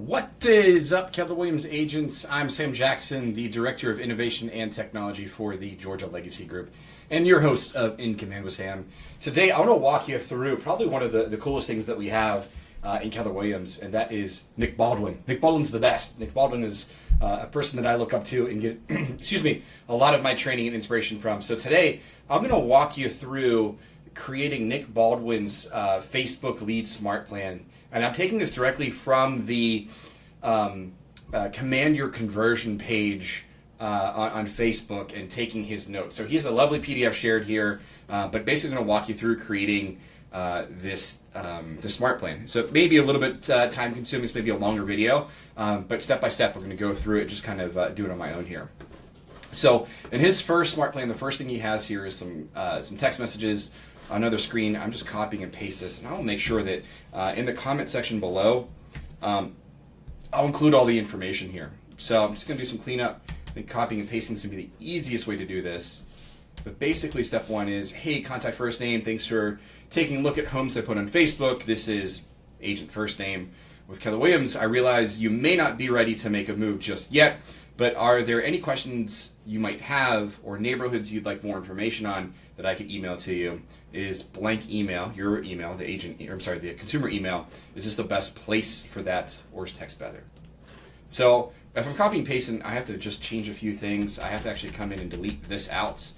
What is up, Keller Williams agents? I'm Sam Jackson, the Director of Innovation and Technology for the Georgia Legacy Group, and your host of In Command with Sam. Today, I want to walk you through probably one of the coolest things that we have in Keller Williams, and that is Nick Baldwin. Nick Baldwin's the best. Nick Baldwin is a person that I look up to and get, a lot of my training and inspiration from. So today, I'm going to walk you through creating Nick Baldwin's Facebook lead Smartplan. And I'm taking this directly from the Command Your Conversion page on Facebook and taking his notes. So he has a lovely PDF shared here, but basically going to walk you through creating this Smartplan. So it may be a little bit time consuming, it's maybe a longer video, but step by step we're going to go through it, just kind of do it on my own here. So in his first Smartplan, the first thing he has here is some text messages. Another screen. I'm just copying and paste this, and I'll make sure that in the comment section below, I'll include all the information here. So I'm just going to do some cleanup. I think copying and pasting is going to be the easiest way to do this. But basically, step one is, hey, contact first name. Thanks for taking a look at homes I put on Facebook. This is agent first name with Keller Williams. I realize you may not be ready to make a move just yet, but are there any questions you might have or neighborhoods you'd like more information on that I could email to you? Is blank email, your email, the consumer email, is this the best place for that, or is text better? So if I'm copying and pasting, I have to just change a few things. I have to actually come in and delete this out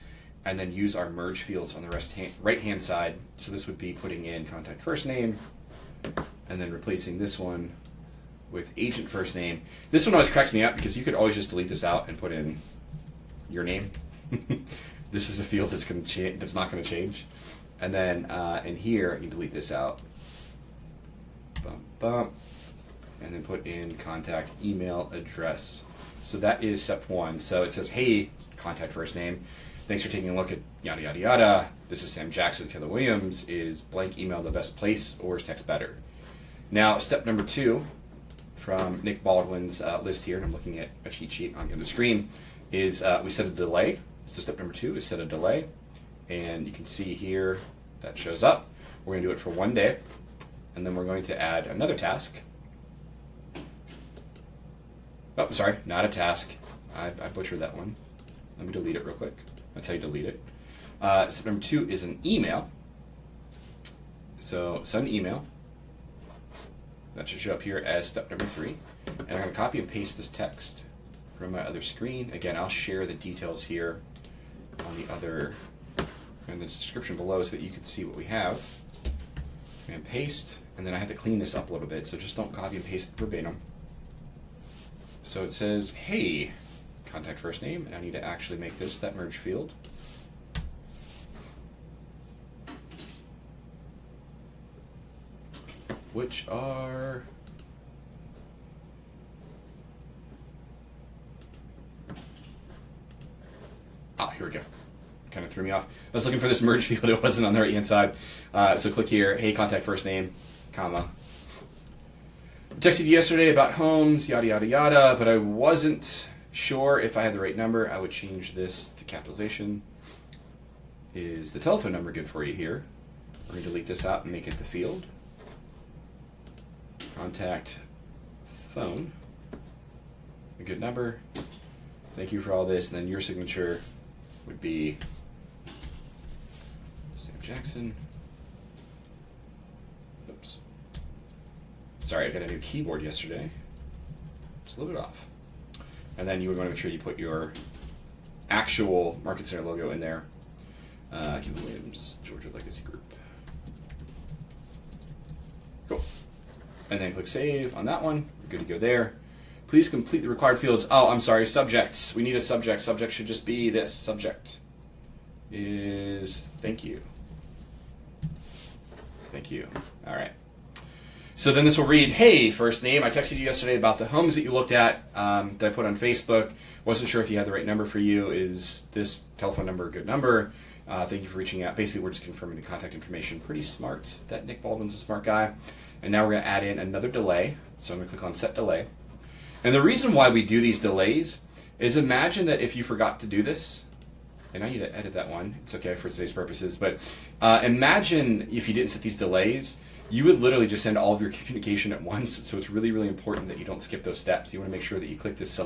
and then use our merge fields on the right-hand side. So this would be putting in contact first name and then replacing this one with agent first name. This one always cracks me up because you could always just delete this out and put in your name. This is a field that's not going to change. And then in here, you can delete this out. Bump, bump. And then put in contact email address. So that is step one. So it says, hey, contact first name. Thanks for taking a look at yada, yada, yada. This is Sam Jackson, Keller Williams. Is blank email the best place, or is text better? Now, step number two from Nick Baldwin's list here, and I'm looking at a cheat sheet on the other screen, is we set a delay. So step number two is set a delay. And you can see here that shows up. We're going to do it for 1 day. And then we're going to add another task. Oh, sorry, not a task. I butchered that one. Let me delete it real quick. That's how you delete it. Step number two is an email. So send an email. That should show up here as step number three. And I'm going to copy and paste this text from my other screen. Again, I'll share the details here on the other, in the description below, so that you can see what we have. And paste, and then I have to clean this up a little bit, so just don't copy and paste verbatim. So it says, hey, contact first name, and I need to actually make this that merge field. Which are here we go. Kind of threw me off. I was looking for this merge field. It wasn't on the right-hand side. So click here. Hey, contact first name, comma. I texted you yesterday about homes, yada, yada, yada, but I wasn't sure if I had the right number. I would change this to capitalization. Is the telephone number good for you here? We're going to delete this out and make it the field. Contact phone. A good number. Thank you for all this. And then your signature would be Sam Jackson. Oops. Sorry, I got a new keyboard yesterday. Just a little bit off. And then you would want to make sure you put your actual Market Center logo in there. Keller Williams, Georgia Legacy Group. Cool. And then click save on that one. We're good to go there. Please complete the required fields. Oh, I'm sorry, subjects. We need a subject. Subject should just be this. Subject is thank you. Thank you. All right. So then this will read, hey, first name. I texted you yesterday about the homes that you looked at that I put on Facebook. Wasn't sure if you had the right number for you. Is this telephone number a good number? Thank you for reaching out. Basically, we're just confirming the contact information. Pretty smart. That Nick Baldwin's a smart guy. And now we're going to add in another delay. So I'm going to click on set delay. And the reason why we do these delays is, imagine that if you forgot to do this, and I need to edit that one. It's okay for today's purposes. But imagine if you didn't set these delays, you would literally just send all of your communication at once. So it's really, really important that you don't skip those steps. You want to make sure that you click this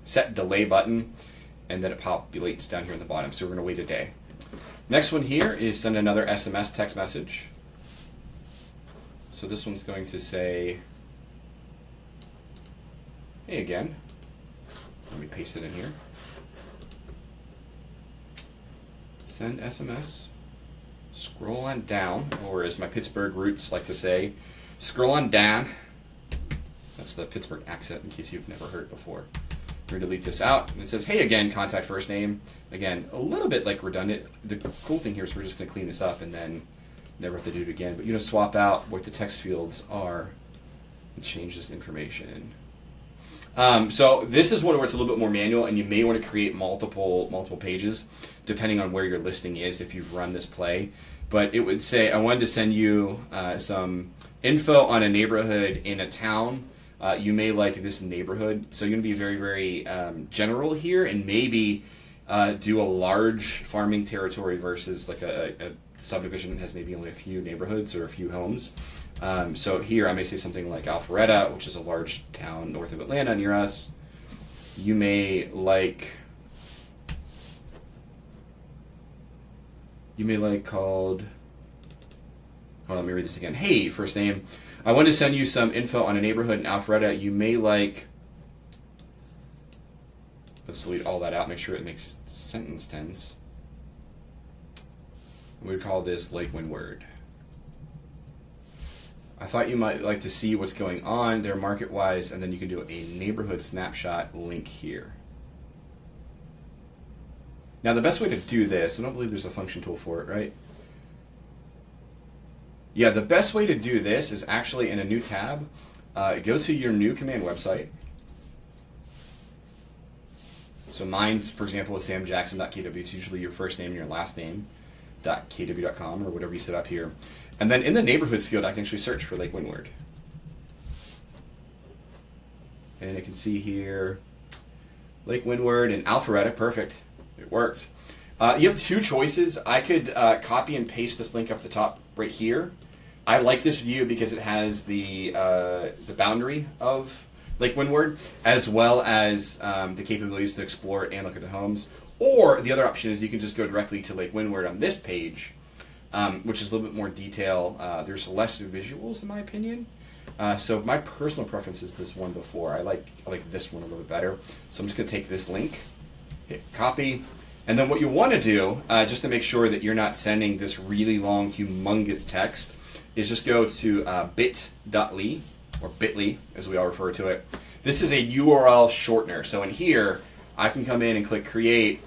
set delay button, and then it populates down here in the bottom. So we're going to wait a day. Next one here is send another SMS text message. So this one's going to say, hey again. Let me paste it in here. Send SMS. Scroll on down, or as my Pittsburgh roots like to say, scroll on down. That's the Pittsburgh accent in case you've never heard it before. We're going to delete this out. And it says, hey again, contact first name. Again, a little bit like redundant. The cool thing here is we're just going to clean this up and then never have to do it again. But you're going to swap out what the text fields are and change this information. So this is one where it's a little bit more manual, and you may want to create multiple pages depending on where your listing is if you've run this play. But it would say, I wanted to send you some info on a neighborhood in a town. You may like this neighborhood. So you're going to be very, very general here, and maybe do a large farming territory versus like a subdivision that has maybe only a few neighborhoods or a few homes. So here I may say something like Alpharetta, which is a large town north of Atlanta near us. You may like called, hold on, let me read this again. Hey, first name, I want to send you some info on a neighborhood in Alpharetta. You may like, let's delete all that out, make sure it makes sentence tense. We would call this Lake Windward. I thought you might like to see what's going on there market-wise, and then you can do a neighborhood snapshot link here. Now, the best way to do this, I don't believe there's a function tool for it, right? Yeah, the best way to do this is actually in a new tab. Go to your new command website. So mine, for example, is samjackson.kw. It's usually your first name and your last name, .kw.com or whatever you set up here. And then in the neighborhoods field, I can actually search for Lake Windward. And I can see here, Lake Windward and Alpharetta, perfect. It worked. You have two choices. I could copy and paste this link up the top right here. I like this view because it has the boundary of Lake Windward, as well as the capabilities to explore and look at the homes. Or the other option is you can just go directly to Lake Windward on this page, which is a little bit more detail. There's less visuals, in my opinion. So my personal preference is this one before. I like this one a little bit better. So I'm just going to take this link, hit copy, and then what you want to do, just to make sure that you're not sending this really long, humongous text, is just go to bit.ly, or bit.ly, as we all refer to it. This is a URL shortener. So in here, I can come in and click create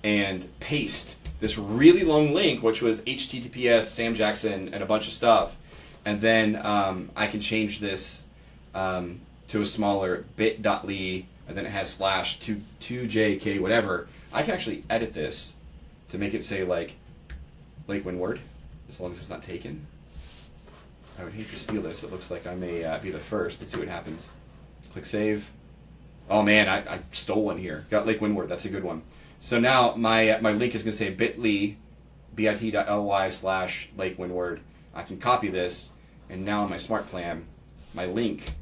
and paste this really long link, which was HTTPS, Sam Jackson, and a bunch of stuff. And then I can change this to a smaller bit.ly, and then it has slash 2jk, whatever. I can actually edit this to make it say like Lake Windward, as long as it's not taken. I would hate to steal this. It looks like I may be the first. Let's see what happens. Click save. Oh man, I stole one here. Got Lake Windward. That's a good one. So now my link is going to say bit.ly, bit.ly/Lake Windward. I can copy this, and now in my Smartplan, my link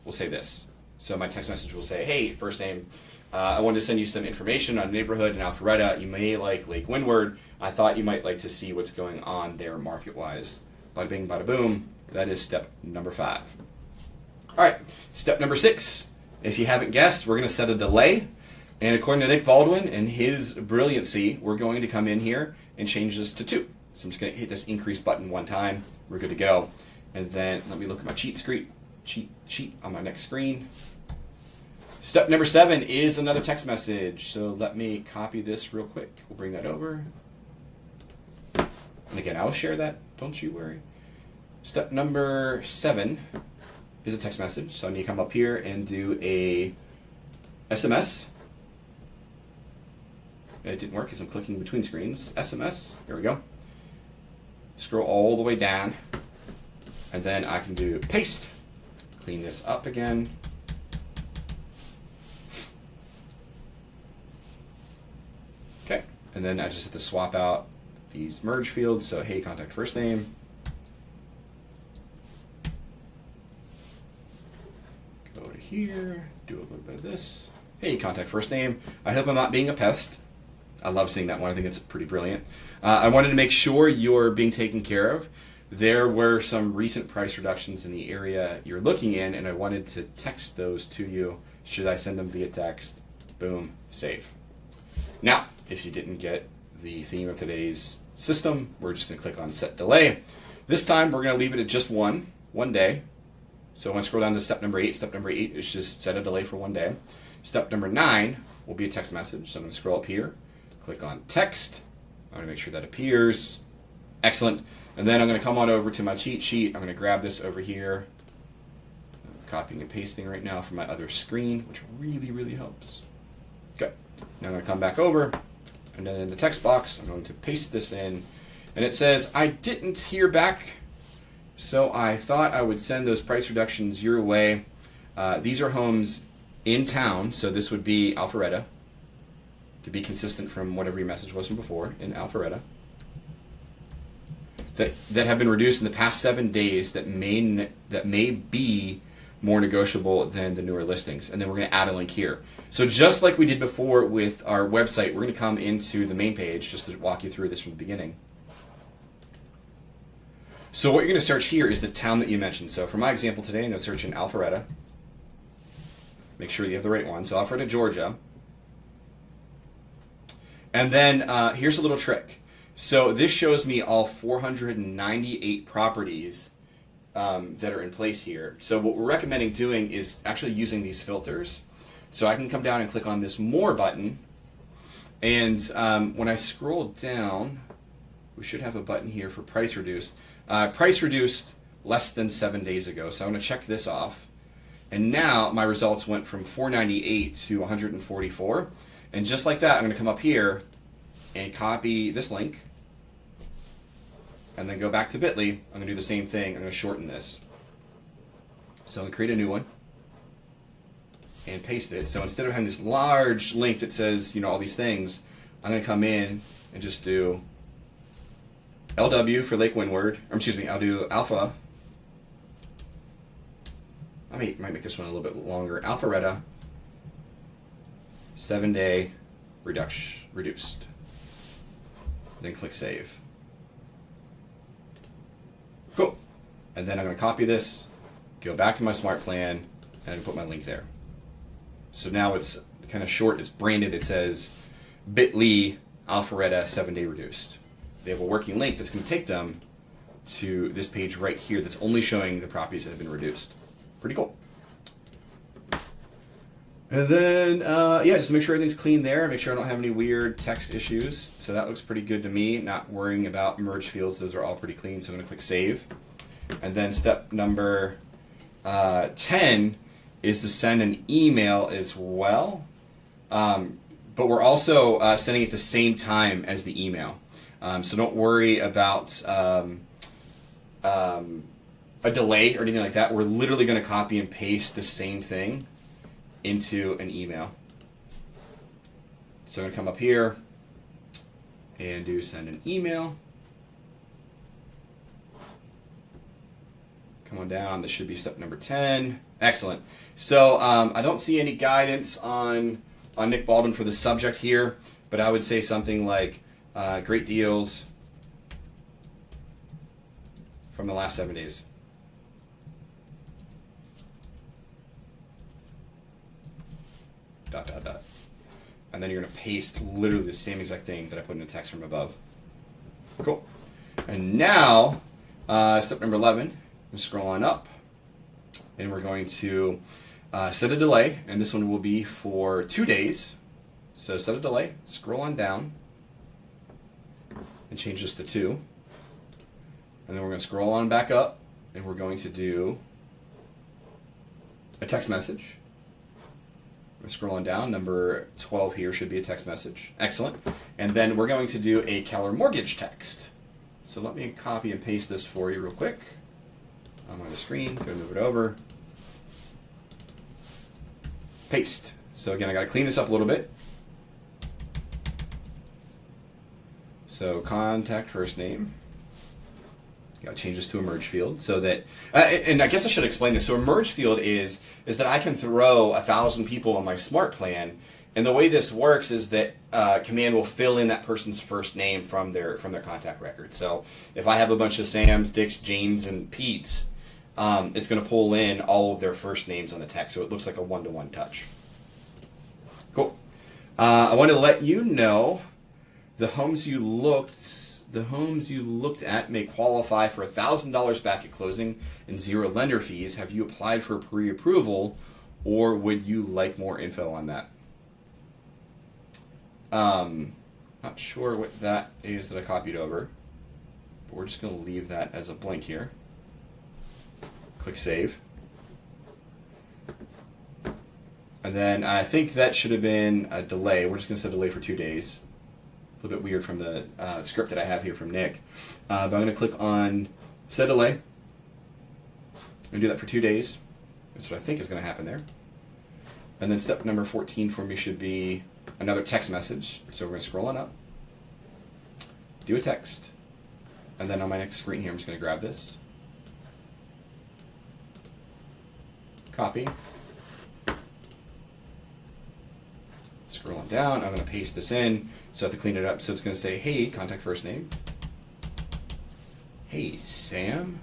will say this. So my text message will say, hey, first name, I wanted to send you some information on a neighborhood in Alpharetta. You may like Lake Windward. I thought you might like to see what's going on there market-wise. Bada bing, bada boom. That is step number 5. All right, step number 6. If you haven't guessed, we're going to set a delay. And according to Nick Baldwin and his brilliancy, we're going to come in here and change this to 2. So I'm just going to hit this increase button one time. We're good to go. And then let me look at my cheat sheet on my next screen. Step number 7 is another text message. So let me copy this real quick. We'll bring that over. And again, I'll share that. Don't you worry. Step number 7 is a text message. So I need to come up here and do a SMS. It didn't work because I'm clicking between screens. SMS. Here we go. Scroll all the way down. And then I can do paste. Clean this up again. Okay. And then I just have to swap out these merge fields. So, hey, contact first name. here, do a little bit of this. Hey, contact first name. I hope I'm not being a pest. I love seeing that one. I think it's pretty brilliant. I wanted to make sure you're being taken care of. There were some recent price reductions in the area you're looking in, and I wanted to text those to you. Should I send them via text? Boom, save. Now, if you didn't get the theme of today's system, we're just going to click on Set Delay. This time, we're going to leave it at just one day. So when I scroll down to step number 8, step number 8 is just set a delay for 1 day. Step number 9 will be a text message. So I'm going to scroll up here, click on Text. I'm going to make sure that appears. Excellent. And then I'm going to come on over to my cheat sheet. I'm going to grab this over here. I'm copying and pasting right now from my other screen, which really, really helps. Good. Now I'm going to come back over, and then in the text box, I'm going to paste this in. And it says, I didn't hear back, so I thought I would send those price reductions your way. These are homes in town, so this would be Alpharetta, to be consistent from whatever your message was from before, in Alpharetta, that have been reduced in the past 7 days that may be more negotiable than the newer listings. And then we're going to add a link here. So just like we did before with our website, we're going to come into the main page just to walk you through this from the beginning. So what you're going to search here is the town that you mentioned. So for my example today, I'm going to search in Alpharetta. Make sure you have the right one. So Alpharetta, Georgia. And then here's a little trick. So this shows me all 498 properties that are in place here. So what we're recommending doing is actually using these filters. So I can come down and click on this More button. And when I scroll down, we should have a button here for price reduced. Price reduced less than 7 days ago. So I'm going to check this off. And now my results went from 498 to 144. And just like that, I'm going to come up here and copy this link, and then go back to Bitly. I'm going to do the same thing. I'm going to shorten this. So I'm going to create a new one and paste it. So instead of having this large link that says, all these things, I'm going to come in and just do LW for Lake Windward. Or excuse me, I'll do Alpha. I might make this one a little bit longer. Alpharetta, 7-day reduced. Then click Save. Cool. And then I'm going to copy this, go back to my Smartplan, and put my link there. So now it's kind of short, it's branded, it says bit.ly Alpharetta 7-day reduced. They have a working link that's going to take them to this page right here that's only showing the properties that have been reduced. Pretty cool. And then, just make sure everything's clean there. Make sure I don't have any weird text issues. So that looks pretty good to me. Not worrying about merge fields. Those are all pretty clean. So I'm going to click Save. And then step number 10 is to send an email as well. But we're also sending it at the same time as the email. So don't worry about a delay or anything like that. We're literally going to copy and paste the same thing into an email. So I'm going to come up here and do send an email. Come on down. This should be step number 10. Excellent. So I don't see any guidance on Nick Baldwin for the subject here, but I would say something like great deals from the last 7 days. ... And then you're going to paste literally the same exact thing that I put in the text from above. Cool. And now, step number 11, we scroll on up, and we're going to set a delay, and this one will be for 2 days. So set a delay, scroll on down, and change this to 2. And then we're going to scroll on back up, and we're going to do a text message. We're scrolling down. Number 12 here should be a text message. Excellent. And then we're going to do a Keller Mortgage text. So let me copy and paste this for you real quick. I'm on the screen. Go move it over. Paste. So again, I got to clean this up a little bit. So contact first name. Change this to a merge field so that, and I guess I should explain this. So a merge field is that I can throw 1,000 people on my Smartplan, and the way this works is that Command will fill in that person's first name from their contact record. So if I have a bunch of Sams, Dicks, Janes, and Petes, it's going to pull in all of their first names on the text, so it looks like a one-to-one touch. Cool. I want to let you know the homes you looked at may qualify for $1,000 back at closing and 0 lender fees. Have you applied for pre-approval, or would you like more info on that? Not sure what that is that I copied over, but we're just going to leave that as a blank here. Click Save. And then I think that should have been a delay. We're just going to set delay for 2 days. A little bit weird from the script that I have here from Nick. But I'm going to click on Set Delay. I'm going to do that for 2 days. That's what I think is going to happen there. And then step number 14 for me should be another text message. So we're going to scroll on up, do a text, and then on my next screen here, I'm just going to grab this, copy, scroll on down. I'm going to paste this in, so I have to clean it up. So it's going to say, hey, contact first name. Hey, Sam.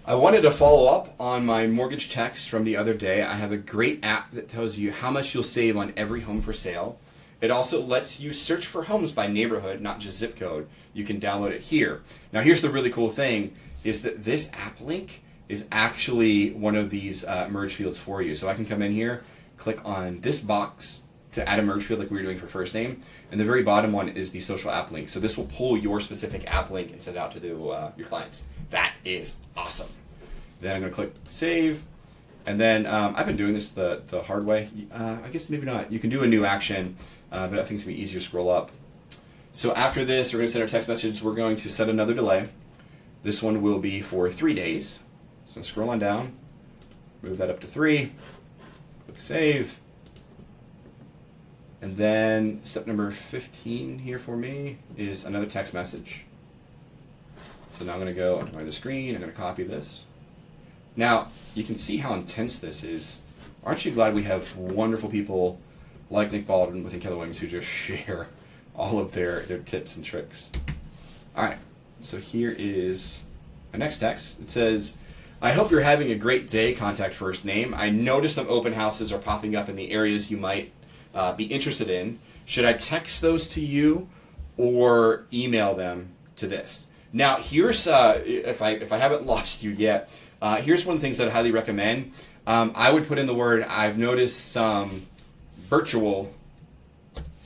I wanted to follow up on my mortgage text from the other day. I have a great app that tells you how much you'll save on every home for sale. It also lets you search for homes by neighborhood, not just zip code. You can download it here. Now here's the really cool thing, is that this app link is actually one of these merge fields for you. So I can come in here, click on this box to add a merge field like we were doing for first name, and the very bottom one is the social app link. So this will pull your specific app link and send it out to your clients. That is awesome. Then I'm going to click Save, and then I've been doing this the hard way. I guess maybe not. You can do a new action, but I think it's going to be easier to scroll up. So after this, we're going to send our text message. We're going to set another delay. This one will be for 3 days. So scroll on down, move that up to 3, click Save, and then step number 15 here for me is another text message. So now I'm going to go onto my other screen. I'm going to copy this. Now, you can see how intense this is. Aren't you glad we have wonderful people like Nick Baldwin within Keller Williams who just share all of their tips and tricks? All right, so here is my next text. It says, I hope you're having a great day, contact first name. I noticed some open houses are popping up in the areas you might be interested in. Should I text those to you or email them to this? Now, here's, if I haven't lost you yet, here's one of the things that I highly recommend. I would put in the word, I've noticed some virtual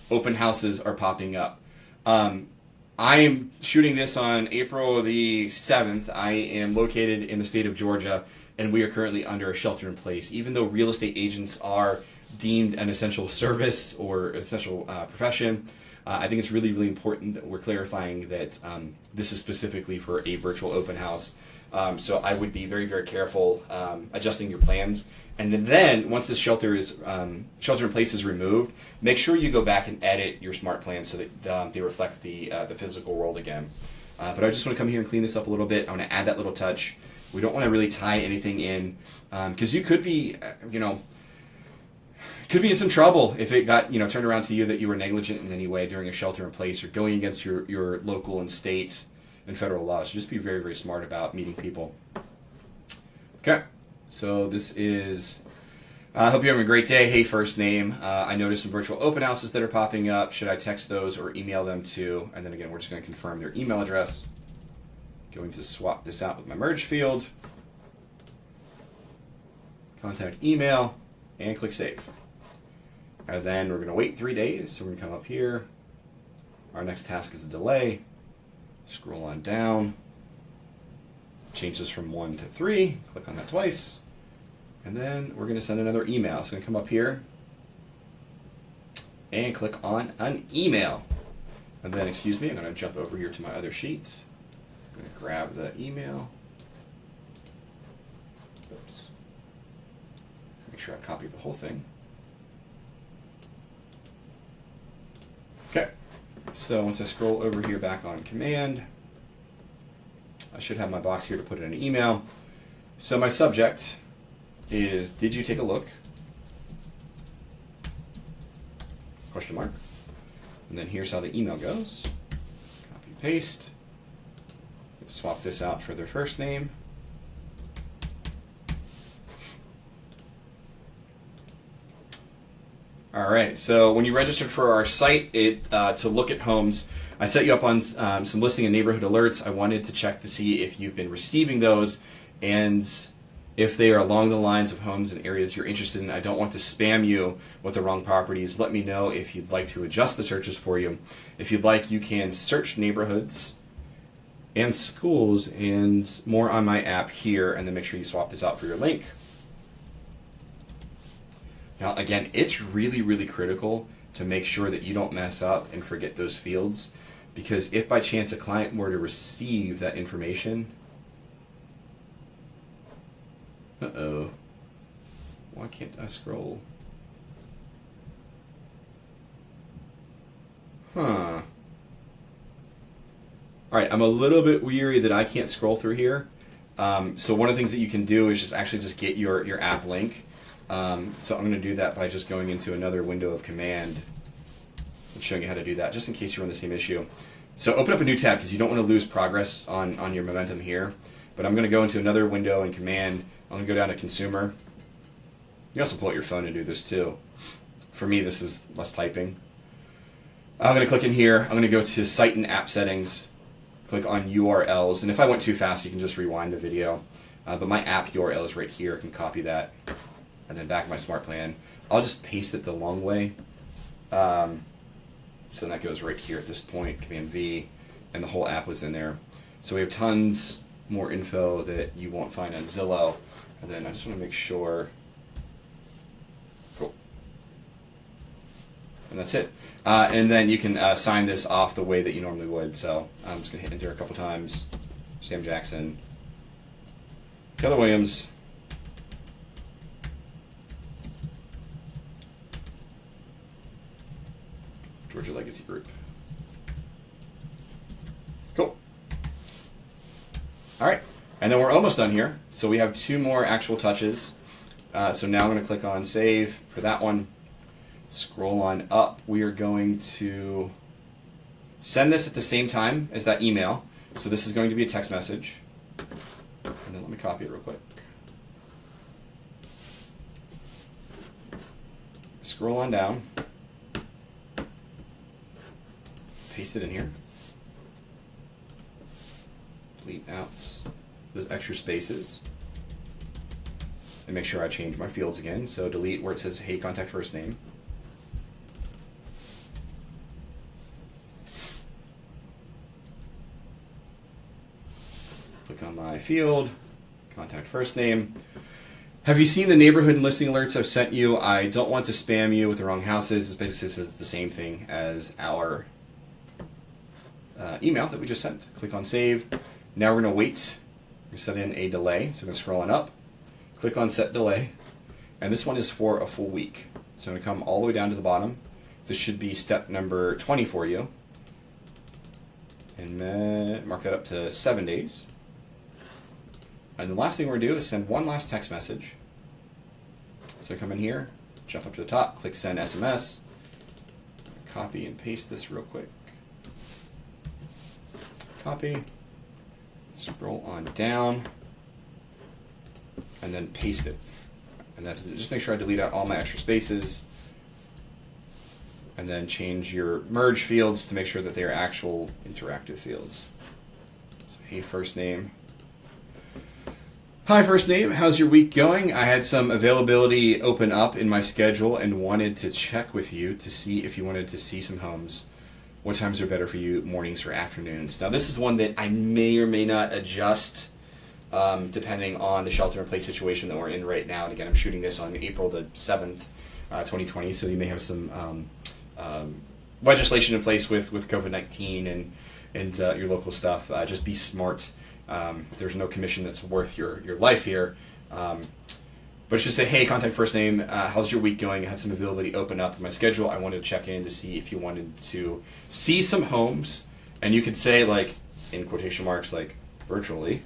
open houses are popping up. I am shooting this on April the 7th. I am located in the state of Georgia, and we are currently under a shelter in place. Even though real estate agents are deemed an essential service or essential profession, I think it's really, really important that we're clarifying that this is specifically for a virtual open house. So I would be very, very careful adjusting your plans. And then once the shelter in place is removed, make sure you go back and edit your Smartplan so that they reflect the physical world again. But I just want to come here and clean this up a little bit. I want to add that little touch. We don't want to really tie anything in because you could be, could be in some trouble if it got turned around to you that you were negligent in any way during a shelter in place or going against your local and state and federal laws. So just be very, very smart about meeting people. Okay, so this is, I hope you're having a great day. Hey, first name. I noticed some virtual open houses that are popping up. Should I text those or email them to? And then again, we're just going to confirm their email address. Going to swap this out with my merge field. Contact email and click Save. And then we're going to wait 3 days. So we're going to come up here. Our next task is a delay. Scroll on down. Change this from 1 to 3. Click on that twice. And then we're going to send another email. So I'm going to come up here and click on an email. And then, I'm going to jump over here to my other sheet. I'm going to grab the email. Oops. Make sure I copy the whole thing. So once I scroll over here back on command, I should have my box here to put in an email. So my subject is, did you take a look? Question mark. And then here's how the email goes. Copy, paste. Let's swap this out for their first name. All right, so when you registered for our site to look at homes, I set you up on some listing and neighborhood alerts. I wanted to check to see if you've been receiving those and if they are along the lines of homes and areas you're interested in. I don't want to spam you with the wrong properties. Let me know if you'd like to adjust the searches for you. If you'd like, you can search neighborhoods and schools and more on my app here, and then make sure you swap this out for your link. Now, again, it's really, really critical to make sure that you don't mess up and forget those fields, because if by chance a client were to receive that information, uh-oh, why can't I scroll? Huh. All right, I'm a little bit weary that I can't scroll through here. So one of the things that you can do is just get your app link. So I'm going to do that by just going into another window of command and showing you how to do that, just in case you're on the same issue. So open up a new tab because you don't want to lose progress on your momentum here. But I'm going to go into another window in command. I'm going to go down to consumer. You can also pull out your phone and do this too. For me, this is less typing. I'm going to click in here. I'm going to go to site and app settings. Click on URLs. And if I went too fast, you can just rewind the video. But my app URL is right here. I can copy that. And then back to my Smartplan. I'll just paste it the long way. So that goes right here at this point, Command V, and the whole app was in there. So we have tons more info that you won't find on Zillow. And then I just want to make sure. Cool. And that's it. And then you can sign this off the way that you normally would. So I'm just going to hit enter a couple times. Sam Jackson. Keller Williams. Georgia Legacy Group. Cool. All right, and then we're almost done here. So we have two more actual touches. So now I'm going to click on save for that one. Scroll on up. We are going to send this at the same time as that email. So this is going to be a text message. And then let me copy it real quick. Scroll on down. Paste it in here. Delete out those extra spaces. And make sure I change my fields again. So delete where it says, hey, contact first name. Click on my field, contact first name. Have you seen the neighborhood and listing alerts I've sent you? I don't want to spam you with the wrong houses. This basically is the same thing as our email that we just sent. Click on save. Now we're going to wait. We set in a delay. So I'm going to scroll on up. Click on set delay. And this one is for a full week. So I'm going to come all the way down to the bottom. This should be step number 20 for you. And then mark that up to 7 days. And the last thing we're going to do is send one last text message. So come in here, jump up to the top, click send SMS. Copy and paste this real quick. Copy, scroll on down, and then paste it. And that's, just make sure I delete out all my extra spaces, and then change your merge fields to make sure that they are actual interactive fields. So, hey, first name. Hi, first name. How's your week going? I had some availability open up in my schedule and wanted to check with you to see if you wanted to see some homes. What times are better for you, mornings or afternoons? Now, this is one that I may or may not adjust depending on the shelter-in-place situation that we're in right now. And again, I'm shooting this on April the 7th, 2020, so you may have some legislation in place with COVID-19 and your local stuff. Just be smart. There's no commission that's worth your life here. But just say, hey, contact first name, how's your week going? I had some availability open up in my schedule. I wanted to check in to see if you wanted to see some homes. And you could say, like, in quotation marks, like, virtually.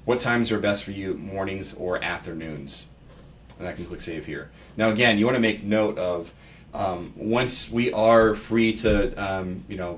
What times are best for you, mornings or afternoons? And I can click save here. Now, again, you want to make note of once we are free to,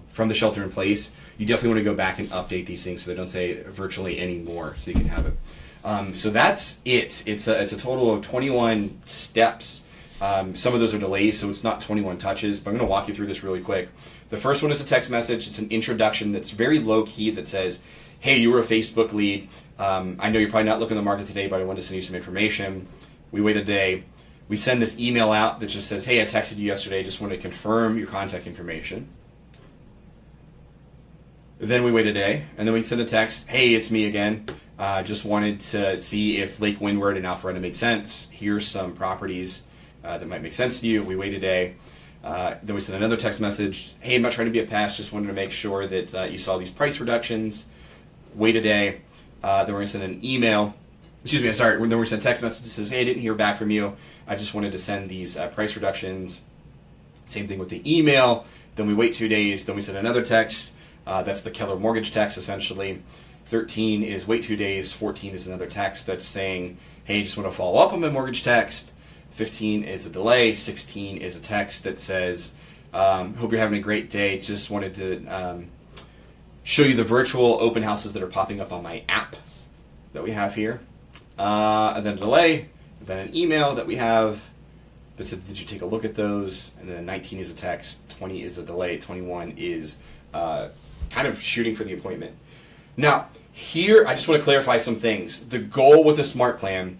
from the shelter in place, you definitely want to go back and update these things so they don't say virtually anymore, so you can have it. So that's it. It's a total of 21 steps. Some of those are delays, so it's not 21 touches, but I'm going to walk you through this really quick. The first one is a text message. It's an introduction that's very low-key that says, hey, you were a Facebook lead. I know you're probably not looking at the market today, but I wanted to send you some information. We wait a day. We send this email out that just says, hey, I texted you yesterday. Just want to confirm your contact information. Then we wait a day, and then we send a text, hey, it's me again. Just wanted to see if Lake Windward and Alpharetta made sense. Here's some properties that might make sense to you. We wait a day. Then we send another text message, hey, I'm not trying to be a pest. Just wanted to make sure that you saw these price reductions. Wait a day. Then we're going to send an email. Then we send a text message that says, hey, I didn't hear back from you. I just wanted to send these price reductions. Same thing with the email. Then we wait 2 days. Then we send another text. That's the Keller mortgage text, essentially. 13 is wait 2 days. 14 is another text that's saying, hey, just want to follow up on my mortgage text. 15 is a delay. 16 is a text that says, hope you're having a great day. Just wanted to show you the virtual open houses that are popping up on my app that we have here. And then a delay, and then an email that we have that said, did you take a look at those? And then 19 is a text, 20 is a delay, 21 is kind of shooting for the appointment. Now, here I just want to clarify some things. The goal with a Smartplan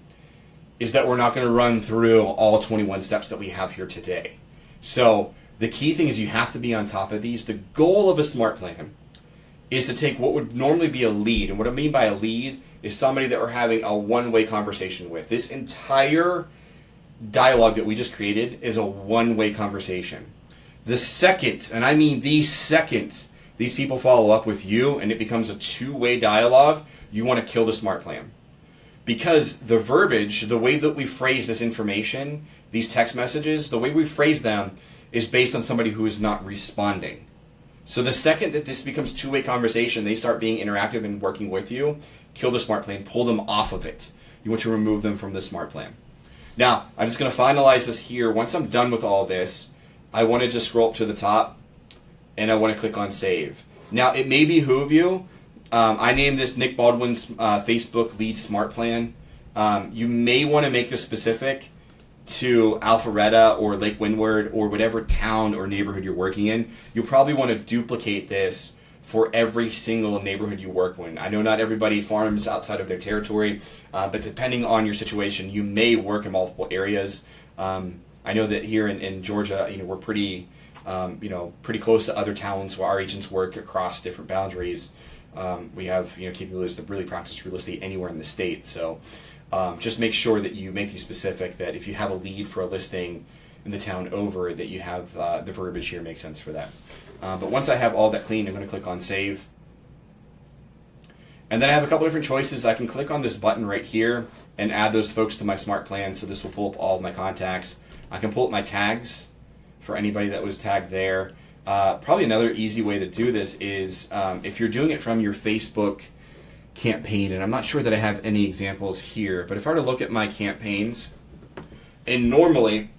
is that we're not going to run through all 21 steps that we have here today. So the key thing is you have to be on top of these. The goal of a Smartplan is to take what would normally be a lead, and what I mean by a lead is somebody that we're having a one-way conversation with. This entire dialogue that we just created is a one-way conversation. The second, and I mean the second, these people follow up with you and it becomes a two-way dialogue, you want to kill the Smartplan. Because the verbiage, the way that we phrase this information, these text messages, the way we phrase them is based on somebody who is not responding. So the second that this becomes two-way conversation, they start being interactive and working with you, kill the Smartplan, pull them off of it. You want to remove them from the Smartplan. Now, I'm just going to finalize this here. Once I'm done with all this, I want to just scroll up to the top, and I want to click on Save. Now, it may behoove you. I named this Nick Baldwin's Facebook Lead Smartplan. You may want to make this specific to Alpharetta or Lake Windward or whatever town or neighborhood you're working in. You'll probably want to duplicate this for every single neighborhood you work in. I know not everybody farms outside of their territory, but depending on your situation, you may work in multiple areas. I know that here in Georgia, we're pretty close to other towns where our agents work across different boundaries. We have capabilities to really practice real estate anywhere in the state. So just make sure that you make these specific, that if you have a lead for a listing in the town over, that you have the verbiage here makes sense for that. But once I have all that clean, I'm going to click on Save. And then I have a couple different choices. I can click on this button right here and add those folks to my Smartplan. So this will pull up all of my contacts. I can pull up my tags for anybody that was tagged there. Probably another easy way to do this is if you're doing it from your Facebook campaign, and I'm not sure that I have any examples here, but if I were to look at my campaigns, and normally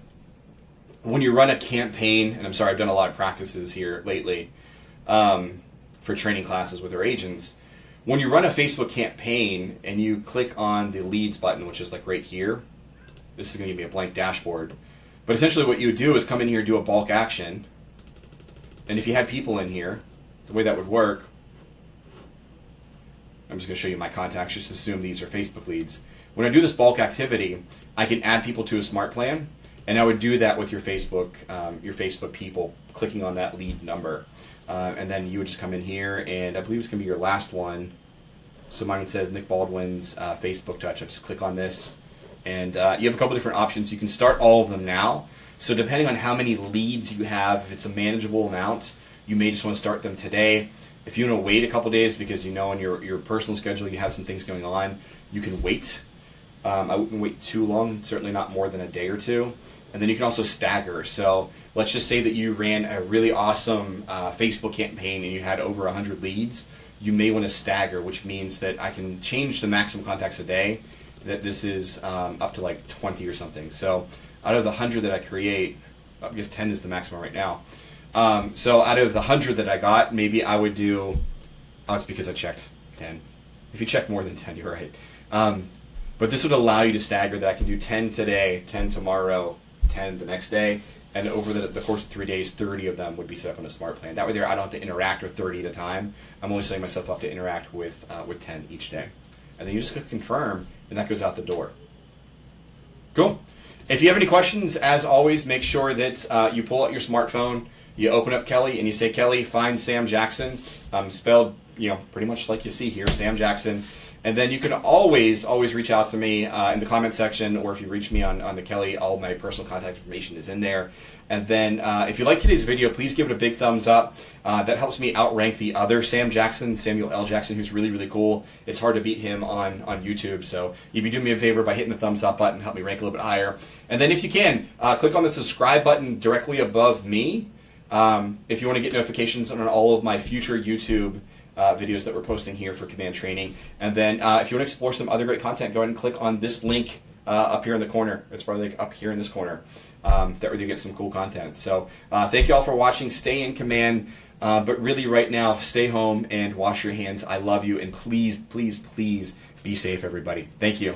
when you run a campaign, and I'm sorry, I've done a lot of practices here lately for training classes with our agents, when you run a Facebook campaign and you click on the leads button, which is like right here, this is going to give me a blank dashboard, but essentially what you would do is come in here and do a bulk action. And if you had people in here, the way that would work, I'm just going to show you my contacts, just assume these are Facebook leads. When I do this bulk activity, I can add people to a Smartplan, and I would do that with your Facebook people, clicking on that lead number. And then you would just come in here, and I believe it's going to be your last one. So mine says Nick Baldwin's Facebook Touch. I just click on this, and you have a couple different options. You can start all of them now. So depending on how many leads you have, if it's a manageable amount, you may just want to start them today. If you want to wait a couple days because in your personal schedule you have some things going on, you can wait. I wouldn't wait too long, certainly not more than a day or two. And then you can also stagger. So let's just say that you ran a really awesome Facebook campaign and you had over 100 leads. You may want to stagger, which means that I can change the maximum contacts a day, that this is up to like 20 or something. So out of the 100 that I create, I guess 10 is the maximum right now. So out of the 100 that I got, maybe I would do, it's because I checked 10. If you check more than 10, you're right. But this would allow you to stagger that I can do 10 today, 10 tomorrow, 10 the next day, and over the course of 3 days, 30 of them would be set up on a Smartplan. That way there, I don't have to interact with 30 at a time. I'm only setting myself up to interact with 10 each day. And then you just click confirm, and that goes out the door. Cool. If you have any questions, as always, make sure that you pull out your smartphone, you open up Kelly, and you say, Kelly, find Sam Jackson, spelled pretty much like you see here, Sam Jackson. And then you can always reach out to me in the comment section, or if you reach me on the Kelly, all my personal contact information is in there. And then if you like today's video, please give it a big thumbs up. That helps me outrank the other Sam Jackson, Samuel L. Jackson, who's really, really cool. It's hard to beat him on YouTube. So you'd be doing me a favor by hitting the thumbs up button, help me rank a little bit higher. And then if you can, click on the subscribe button directly above me if you want to get notifications on all of my future YouTube videos that we're posting here for command training. And then if you want to explore some other great content, go ahead and click on this link up here in the corner. It's probably like up here in this corner. That way you get some cool content. So thank you all for watching. Stay in command. But really right now, stay home and wash your hands. I love you. And please, please, please be safe, everybody. Thank you.